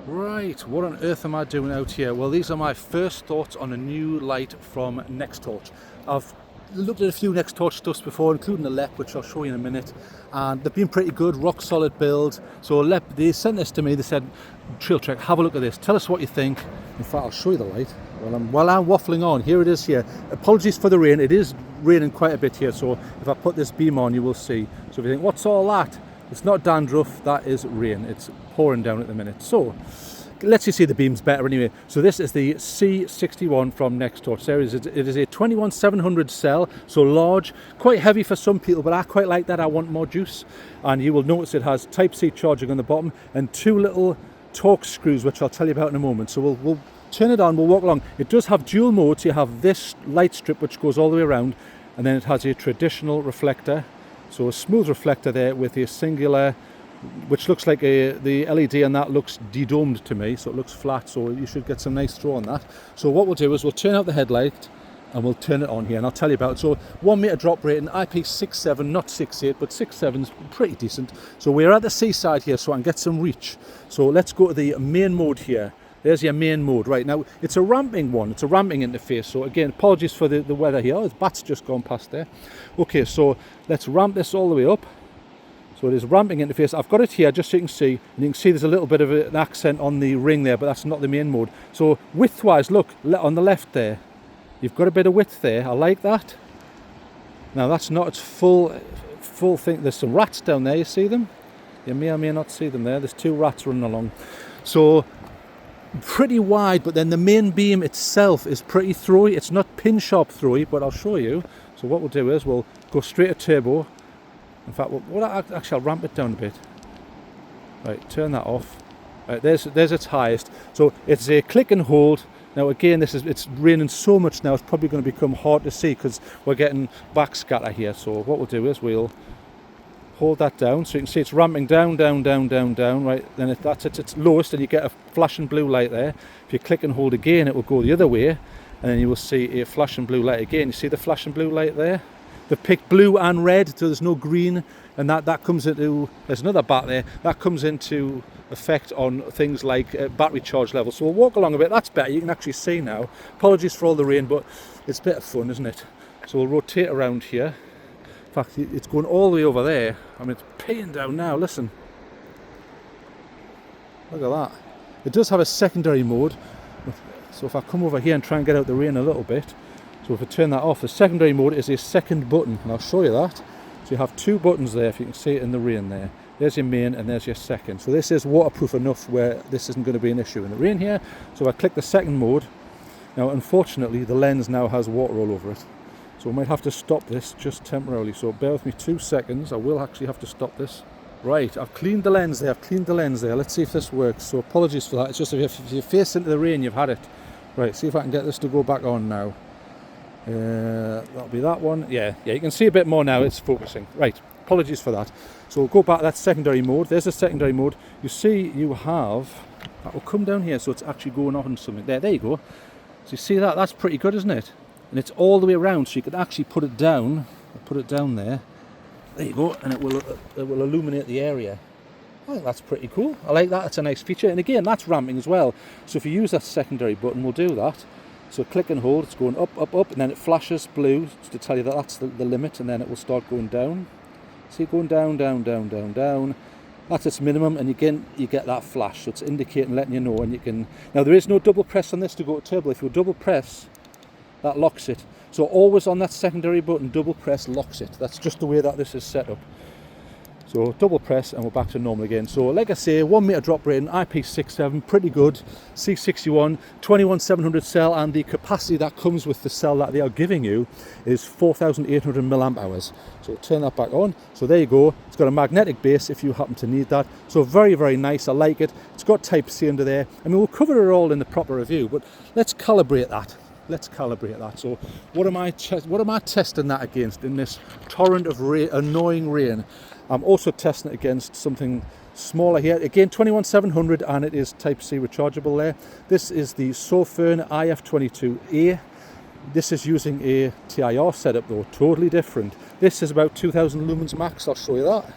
Right, what on earth am I doing out here? Well, these are my first thoughts on a new light from Nextorch. I've looked at a few Nextorch stuffs before, including the LEP, which I'll show you in a minute, and they've been pretty good, rock solid build. So LEP, they sent this to me, they said, TrailTrek, have a look at this, tell us what you think. In fact, I'll show you the light while I'm waffling on. Here it is here. Apologies for the rain, it is raining quite a bit here, so if I put this beam on, you will see. So if you think, what's all that? It's not dandruff, that is rain. It's pouring down at the minute. So let's just see the beams better anyway. So this is the C61 from Nextorch. It is a 21700 cell, so large, quite heavy for some people, but I quite like that. I want more juice. And you will notice it has Type-C charging on the bottom and two little torque screws, which I'll tell you about in a moment. So we'll turn it on, we'll walk along. It does have dual modes. You have this light strip which goes all the way around, and then it has a traditional reflector. So a smooth reflector there with a singular, which looks like the LED, and that looks de-domed to me, so it looks flat, so you should get some nice throw on that. So what we'll do is we'll turn out the headlight and we'll turn it on here, and I'll tell you about it. So 1 meter drop rating, IP67, not 6.8, but 6.7 is pretty decent. So we're at the seaside here, so I can get some reach. So let's go to the main mode here. There's your main mode. Right, now it's a ramping one, it's a ramping interface. So again, apologies for the weather here. Oh, the bat's just gone past there. Okay, so let's ramp this all the way up. So it is ramping interface. I've got it here just so you can see, and you can see there's a little bit of an accent on the ring there, but that's not the main mode. So width-wise, look, on the left there, you've got a bit of width there. I like that. Now that's not its full thing. There's some rats down there, you see them? You may or may not see them there. There's two rats running along. So pretty wide, but then the main beam itself is pretty throwy. It's not pin sharp throwy, but I'll show you. So what we'll do is we'll go straight to turbo. In fact, actually I'll ramp it down a bit. Right, turn that off. Right, there's its highest. So it's a click and hold. Now again, it's raining so much now, it's probably going to become hard to see because we're getting backscatter here. So what we'll do is we'll hold that down, so you can see it's ramping down, right, then that's at its lowest, and you get a flashing blue light there. If you click and hold again, it will go the other way, and then you will see a flashing blue light again. You see the flashing blue light there? They've picked blue and red, so there's no green, and that comes into, there's another bat there, that comes into effect on things like battery charge level. So we'll walk along a bit, that's better, you can actually see now. Apologies for all the rain, but it's a bit of fun, isn't it? So we'll rotate around here. In fact, it's going all the way over there. I mean, it's peeing down now, listen. Look at that. It does have a secondary mode. So if I come over here and try and get out the rain a little bit, so if I turn that off, the secondary mode is a second button, and I'll show you that. So you have two buttons there, if you can see it in the rain there. There's your main and there's your second. So this is waterproof enough where this isn't going to be an issue in the rain here. So I click the second mode. Now, unfortunately, the lens now has water all over it. So we might have to stop this just temporarily. So bear with me 2 seconds. I will actually have to stop this. Right, I've cleaned the lens there. Let's see if this works. So apologies for that. It's just if you face into the rain, you've had it. Right, see if I can get this to go back on now. That'll be that one. Yeah, you can see a bit more now. It's focusing. Right, apologies for that. So we'll go back to that secondary mode. There's a secondary mode. You see you have, that will come down here, so it's actually going on something. There you go. So you see that? That's pretty good, isn't it? And it's all the way around, so you can actually put it down. Put it down there. There you go, and it will illuminate the area. I think that's pretty cool. I like that. It's a nice feature. And again, that's ramping as well. So if you use that secondary button, we'll do that. So click and hold. It's going up, and then it flashes blue to tell you that that's the limit, and then it will start going down. See, going down. That's its minimum, and again, you get that flash. So it's indicating, letting you know, and you can. Now there is no double press on this to go to turbo. If you double press, that locks it. So always on that secondary button, double press locks it. That's just the way that this is set up. So double press and we're back to normal again. So like I say, 1 meter drop rating, IP67, pretty good. C61, 21700 cell, and the capacity that comes with the cell that they are giving you is 4800 milliamp hours. So turn that back on. So there you go. It's got a magnetic base if you happen to need that. So very, very nice. I like it. It's got Type-C under there. I mean, we'll cover it all in the proper review, but let's calibrate that. So what am I testing that against in this torrent of annoying rain? I'm also testing it against something smaller here. Again, 21700, and it is Type-C rechargeable there. This is the Sofern IF22A. This is using a TIR setup though, totally different. This is about 2000 lumens max, I'll show you that.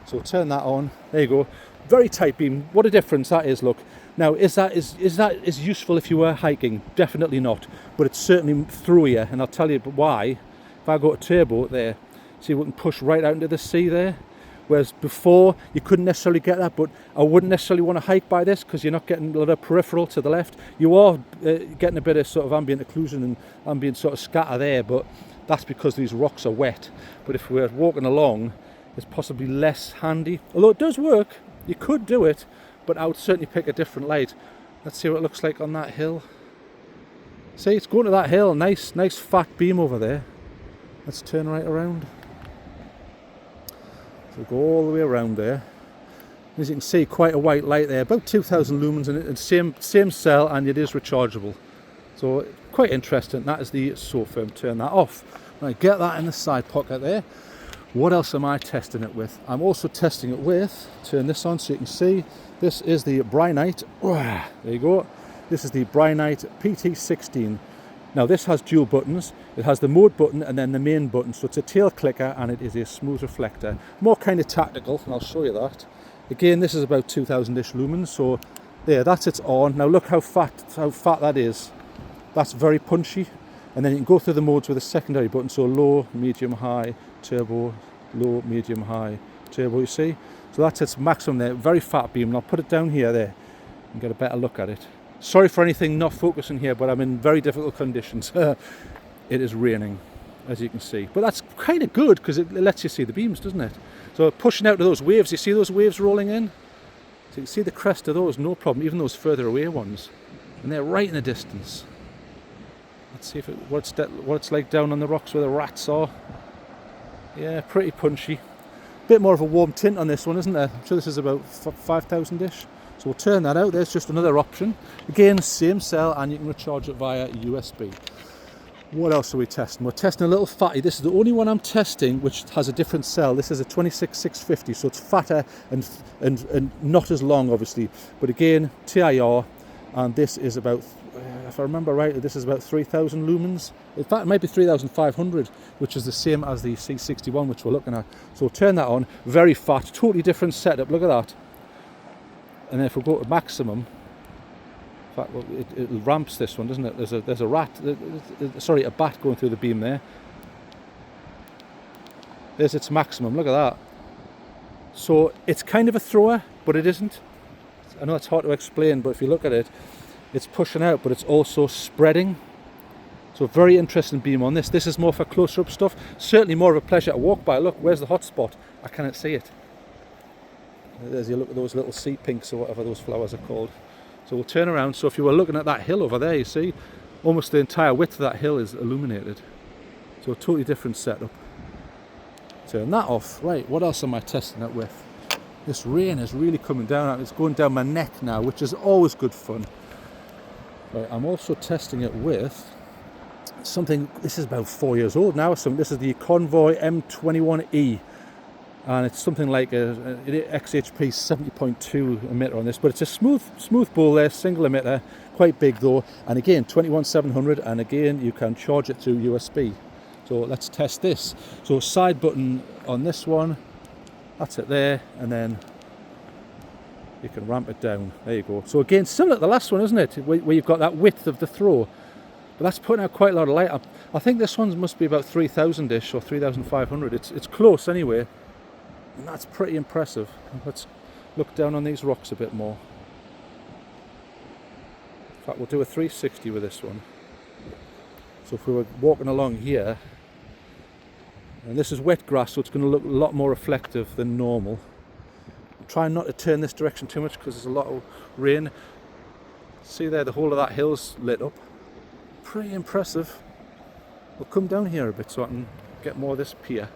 So turn that on, there you go. Very tight beam. What a difference that is, look. Now, is that useful if you were hiking? Definitely not. But it's certainly through here, and I'll tell you why. If I go to turbo there, see, we can push right out into the sea there. Whereas before, you couldn't necessarily get that, but I wouldn't necessarily want to hike by this because you're not getting a lot of peripheral to the left. You are getting a bit of sort of ambient occlusion and ambient sort of scatter there, but that's because these rocks are wet. But if we're walking along, it's possibly less handy. Although it does work, you could do it, but I would certainly pick a different light. Let's see what it looks like on that hill. See, it's going to that hill, nice fat beam over there. Let's turn right around. So go all the way around there. As you can see, quite a white light there, about 2,000 lumens, and it's same cell, and it is rechargeable. So quite interesting. That is the SoFirm. Turn that off. Right, get that in the side pocket there. What else am I testing it with? I'm also testing it with, turn this on so you can see, this is the Brynite. There you go. This is the Brynite PT16. Now this has dual buttons. It has the mode button and then the main button. So it's a tail clicker and it is a smooth reflector. More kind of tactical, and I'll show you that. Again, this is about 2,000-ish lumens. So there, that's its on. Now look how fat that is. That's very punchy. And then you can go through the modes with a secondary button. So low, medium, high, turbo, low, medium, high, turbo, you see? So that's its maximum there. Very fat beam. And I'll put it down here there and get a better look at it. Sorry for anything not focusing here, but I'm in very difficult conditions. It is raining, as you can see. But that's kind of good because it lets you see the beams, doesn't it? So pushing out to those waves, you see those waves rolling in? So you can see the crest of those, no problem, even those further away ones. And they're right in the distance. Let's see what it's like down on the rocks where the rats are. Yeah, pretty punchy. Bit more of a warm tint on this one, isn't there? I'm sure this is about 5,000-ish. So we'll turn that out. There's just another option. Again, same cell, and you can recharge it via USB. What else are we testing? We're testing a little fatty. This is the only one I'm testing which has a different cell. This is a 26650, so it's fatter and not as long, obviously. But again, TIR, and this is about, if I remember rightly, this is about 3,000 lumens. In fact, it might be 3,500, which is the same as the C61, which we're looking at. So we'll turn that on. Very fat, totally different setup. Look at that. And then if we go to maximum, in fact, well, it ramps this one, doesn't it? There's a bat going through the beam there. There's its maximum. Look at that. So it's kind of a thrower, but it isn't. I know it's hard to explain, but if you look at it, it's pushing out, but it's also spreading. So very interesting beam on this. This is more for closer up stuff. Certainly more of a pleasure to walk by. Look, where's the hotspot? I cannot see it. There's you look at those little sea pinks or whatever those flowers are called. So we'll turn around. So if you were looking at that hill over there, you see, almost the entire width of that hill is illuminated. So a totally different setup. Turn that off. Right, what else am I testing it with? This rain is really coming down. It's going down my neck now, which is always good fun. Right, I'm also testing it with something, this is about 4 years old now. So this is the Convoy M21E. And it's something like a XHP 70.2 emitter on this, but it's a smooth bowl there, single emitter, quite big though, and again 21700, and again you can charge it through USB. So let's test this. So side button on this one, that's it there, and then you can ramp it down. There you go. So again, similar to the last one, isn't it? Where you've got that width of the throw, but that's putting out quite a lot of light. I think this one must be about 3,000-ish or 3,500. It's close anyway. And that's pretty impressive. Let's look down on these rocks a bit more. In fact, we'll do a 360 with this one. So if we were walking along here, and this is wet grass, so it's going to look a lot more reflective than normal. I'm trying not to turn this direction too much because there's a lot of rain. See there, the whole of that hill's lit up. Pretty impressive. We'll come down here a bit so I can get more of this pier.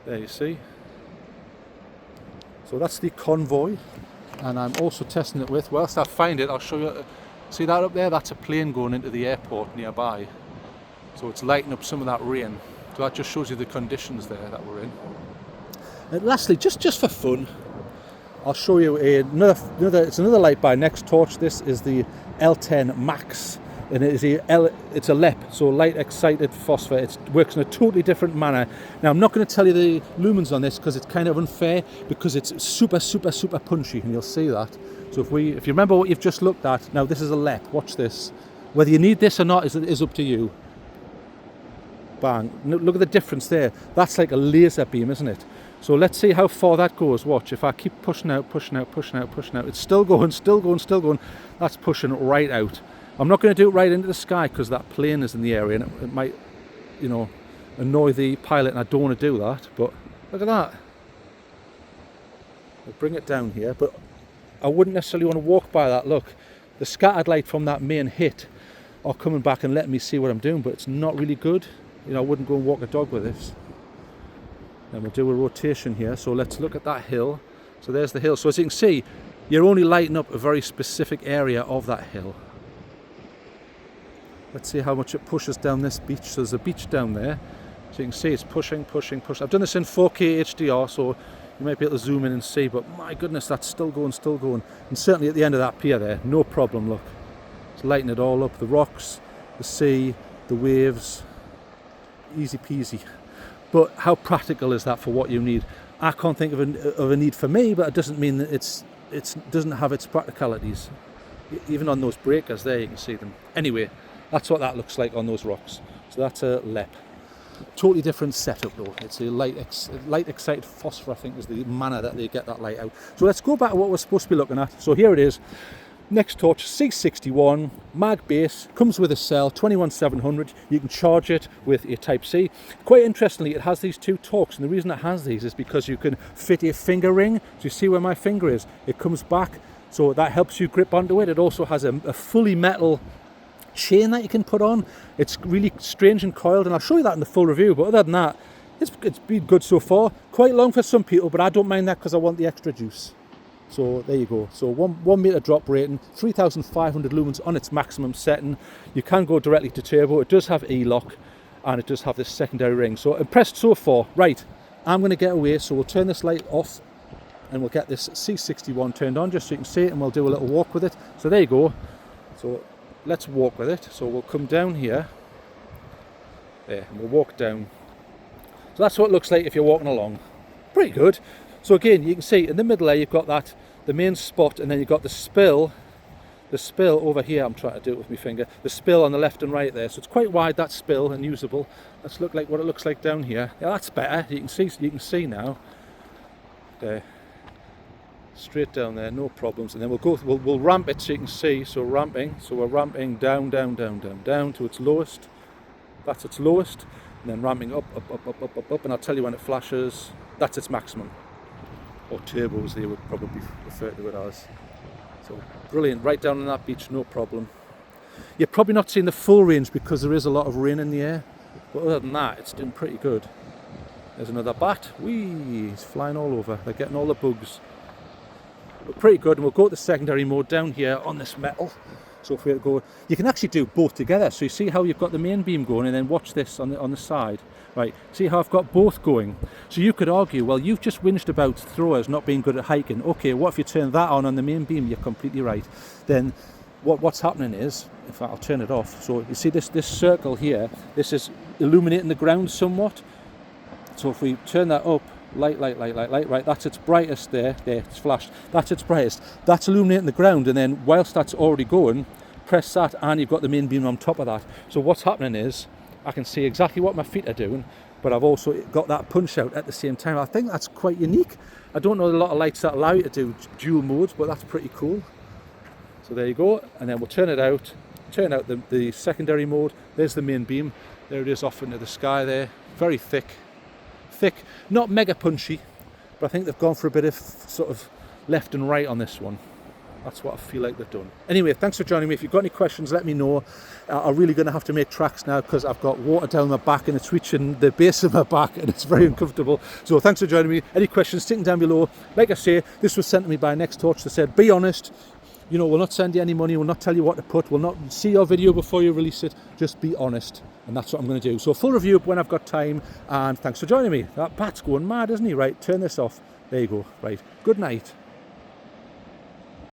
There you see. So that's the Convoy, and I'm also testing it with, whilst I find it, I'll show you, see that up there, that's a plane going into the airport nearby. So it's lighting up some of that rain. So that just shows you the conditions there that we're in. And lastly, just for fun, I'll show you it's another light by Nextorch. This is the L10 Max. and it's a LEP, so light excited phosphor. It works in a totally different manner. Now I'm not going to tell you the lumens on this because it's kind of unfair, because it's super punchy, and you'll see that. So if you remember what you've just looked at, now this is a LEP. Watch this. Whether you need this or not is up to you. Bang! Look at the difference there. That's like a laser beam, isn't it? So let's see how far that goes. Watch, if I keep pushing out, it's still going. That's pushing right out. I'm not going to do it right into the sky because that plane is in the area and it might, you know, annoy the pilot, and I don't want to do that. But look at that. I'll bring it down here, but I wouldn't necessarily want to walk by that. Look, the scattered light from that main hit are coming back and letting me see what I'm doing, but it's not really good. You know, I wouldn't go and walk a dog with this. And we'll do a rotation here. So let's look at that hill. So there's the hill. So as you can see, you're only lighting up a very specific area of that hill. Let's see how much it pushes down this beach. So there's a beach down there. So you can see it's pushing. I've done this in 4K HDR, so you might be able to zoom in and see, but my goodness, that's still going. And certainly at the end of that pier there, no problem, look. It's lighting it all up. The rocks, the sea, the waves, easy peasy. But how practical is that for what you need? I can't think of a need for me, but it doesn't mean that it doesn't have its practicalities. Even on those breakers there, you can see them. Anyway, that's what that looks like on those rocks. So that's a LEP. Totally different setup though. It's a light excited phosphor, I think, is the manner that they get that light out. So let's go back to what we're supposed to be looking at. So here it is. Nextorch C61 mag base, comes with a cell 21700. You can charge it with your Type-C. Quite interestingly, it has these two torques, and the reason it has these is because you can fit a finger ring. So you see where my finger is? It comes back, so that helps you grip onto it. It also has a fully metal chain that you can put on. It's really strange and coiled, and I'll show you that in the full review, but other than that, it's been good so far. Quite long for some people, but I don't mind that because I want the extra juice. So there you go. So 1 meter drop rating, 3,500 lumens on its maximum setting. You can go directly to turbo. It does have E-lock, and it does have this secondary ring. So impressed so far. Right, I'm going to get away, so we'll turn this light off and we'll get this C61 turned on just so you can see it, and we'll do a little walk with it. So there you go. So let's walk with it. So we'll come down here. There, and we'll walk down. So that's what it looks like if you're walking along. Pretty good. So again, you can see in the middle there, you've got that, the main spot, and then you've got the spill over here. I'm trying to do it with my finger. The spill on the left and right there. So it's quite wide, that spill, and usable. Let's look like what it looks like down here. Yeah, that's better. You can see now. There. Straight down there, no problems. And then we'll ramp it so you can see. So ramping. So we're ramping down to its lowest. That's its lowest. And then ramping up. And I'll tell you when it flashes. That's its maximum. Or turbos, they would probably refer to it as. So brilliant, right down on that beach, no problem. You're probably not seeing the full range because there is a lot of rain in the air, but other than that, it's doing pretty good. There's another bat. Whee! He's flying all over. They're getting all the bugs. But pretty good, and we'll go to the secondary mode down here on this metal. So if we go, you can actually do both together. So you see how you've got the main beam going, and then watch this on the side. Right, see how I've got both going. So you could argue, well, you've just whinged about throwers not being good at hiking. Okay, what if you turn that on the main beam? You're completely right. Then what's happening is, in fact, I'll turn it off. So you see this circle here, this is illuminating the ground somewhat. So if we turn that up, light, right, that's its brightest there, it's flashed. That's its brightest. That's illuminating the ground, and then whilst that's already going, press that, and you've got the main beam on top of that. So what's happening is, I can see exactly what my feet are doing, but I've also got that punch out at the same time. I think that's quite unique. I don't know a lot of lights that allow you to do dual modes, but that's pretty cool. So there you go, and then we'll turn out the secondary mode. There's the main beam. There it is off into the sky there. Very thick, not mega punchy, but I think they've gone for a bit of sort of left and right on this one. That's what I feel like they've done. Anyway, thanks for joining me. If you've got any questions, let me know. I'm really going to have to make tracks now because I've got water down my back and it's reaching the base of my back and it's very uncomfortable. So thanks for joining me. Any questions, stick them down below. Like I say, this was sent to me by Nextorch. They said, be honest. You know, we'll not send you any money. We'll not tell you what to put. We'll not see your video before you release it. Just be honest. And that's what I'm going to do. So full review when I've got time. And thanks for joining me. That bat's going mad, isn't he? Right, turn this off. There you go. Right. Good night.